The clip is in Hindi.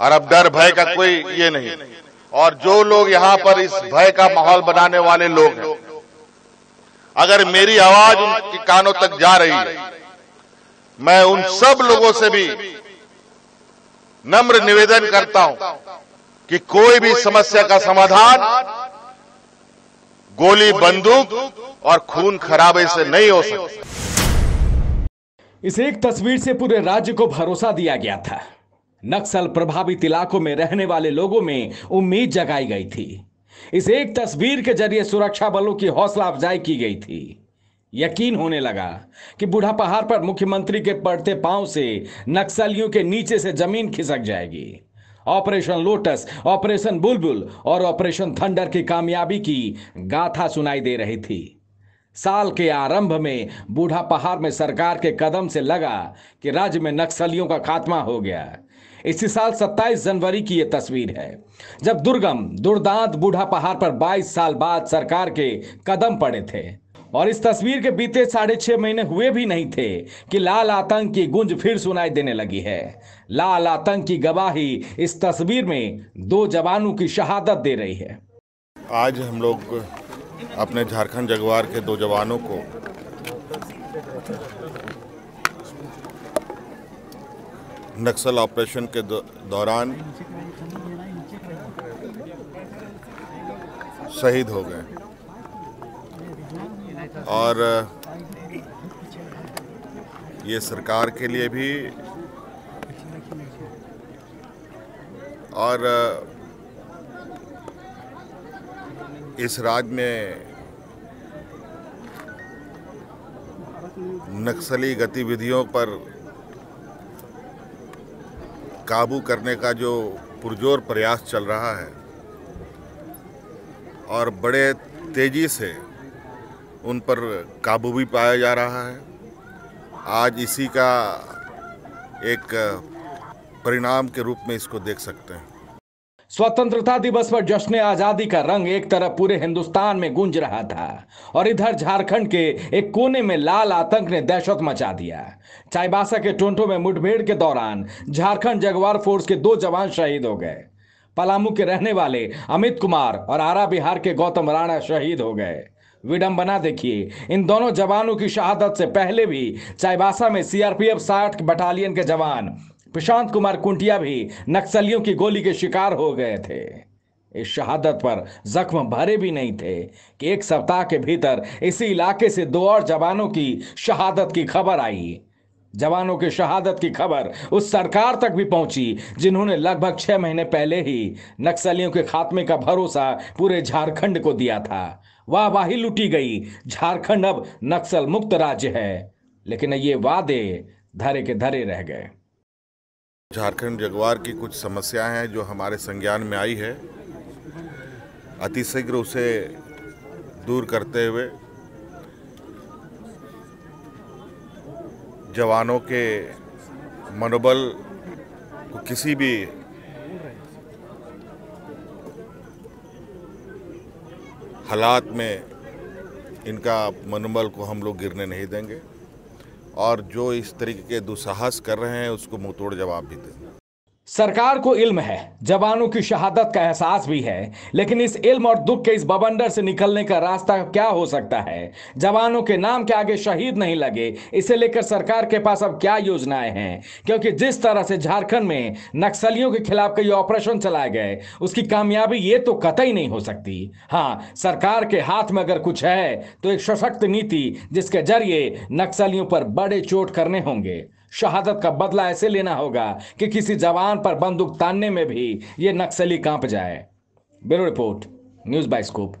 और अब डर भय का कोई ये नहीं। और जो लोग यहाँ पर इस भय का माहौल बनाने वाले लोग हैं, अगर मेरी आवाज उनके कानों तक जा रही है, मैं उन सब लोगों से भी नम्र निवेदन करता हूं कि कोई भी समस्या का समाधान गोली बंदूक और खून खराबे से नहीं हो सकता। इस एक तस्वीर से पूरे राज्य को भरोसा दिया गया था। नक्सल प्रभावित इलाकों में रहने वाले लोगों में उम्मीद जगाई गई थी। इस एक तस्वीर के जरिए सुरक्षा बलों की हौसला अफजाई की गई थी। यकीन होने लगा कि बूढ़ा पहाड़ पर मुख्यमंत्री के पड़ते पांव से नक्सलियों के नीचे से जमीन खिसक जाएगी। ऑपरेशन लोटस, ऑपरेशन बुलबुल और ऑपरेशन थंडर की कामयाबी की गाथा सुनाई दे रही थी। साल के आरंभ में बूढ़ा पहाड़ में सरकार के कदम से लगा कि राज्य में नक्सलियों का खात्मा हो गया। इसी साल 27 जनवरी की यह तस्वीर है, जब दुर्गम दुर्दांत बूढ़ा पहाड़ पर 22 साल बाद सरकार के कदम पड़े थे। और इस तस्वीर के बीते 6.5 महीने हुए भी नहीं थे कि लाल आतंक की गूंज फिर सुनाई देने लगी है। लाल आतंक की गवाही इस तस्वीर में 2 जवानों की शहादत दे रही है। आज हम लोग अपने झारखंड जगुआर के 2 जवानों को नक्सल ऑपरेशन के दौरान शहीद हो गए। और ये सरकार के लिए भी और इस राज्य में नक्सली गतिविधियों पर काबू करने का जो पुरजोर प्रयास चल रहा है और बड़े तेजी से उन पर काबू भी पाया जा रहा है, आज इसी का एक परिणाम के रूप में इसको देख सकते हैं। स्वतंत्रता दिवस पर जश्न आजादी का रंग एक तरफ पूरे हिंदुस्तान में गूंज रहा था और इधर झारखंड के एक कोने में लाल आतंक ने दहशत मचा दिया। चाईबासा के टोंटो में मुठभेड़ के दौरान झारखंड जगुआर फोर्स के 2 जवान शहीद हो गए। पलामू के रहने वाले अमित कुमार और आरा बिहार के गौतम राणा शहीद हो गए। विडंबना देखिए, इन दोनों जवानों की शहादत से पहले भी चाईबासा में सीआरपीएफ 60 बटालियन के जवान प्रशांत कुमार कुंटिया भी नक्सलियों की गोली के शिकार हो गए थे। इस शहादत पर जख्म भरे भी नहीं थे कि एक सप्ताह के भीतर इसी इलाके से 2 और जवानों की शहादत की खबर आई। जवानों की शहादत की खबर उस सरकार तक भी पहुंची जिन्होंने लगभग 6 महीने पहले ही नक्सलियों के खात्मे का भरोसा पूरे झारखंड को दिया था। वाहवाही लूटी गई, झारखंड अब नक्सल मुक्त राज्य है, लेकिन ये वादे धरे के धरे रह गए। झारखंड जगुआर की कुछ समस्याएं हैं जो हमारे संज्ञान में आई है। अतिशीघ्र उसे दूर करते हुए जवानों के मनोबल को किसी भी हालात में इनका मनोबल को हम लोग गिरने नहीं देंगे और जो इस तरीके के दुस्साहस कर रहे हैं उसको मुंहतोड़ जवाब भी देंगे। सरकार को इल्म है, जवानों की शहादत का एहसास भी है, लेकिन इस इल्म और दुख के इस बवंडर से निकलने का रास्ता क्या हो सकता है? जवानों के नाम के आगे शहीद नहीं लगे, इसे लेकर सरकार के पास अब क्या योजनाएं हैं? क्योंकि जिस तरह से झारखंड में नक्सलियों के खिलाफ कई ऑपरेशन चलाए गए, उसकी कामयाबी ये तो कतई नहीं हो सकती। हाँ, सरकार के हाथ में अगर कुछ है तो एक सशक्त नीति जिसके जरिए नक्सलियों पर बड़े चोट करने होंगे। शहादत का बदला ऐसे लेना होगा कि किसी जवान पर बंदूक तानने में भी ये नक्सली कांप जाए। Bureau report, news bye scoop.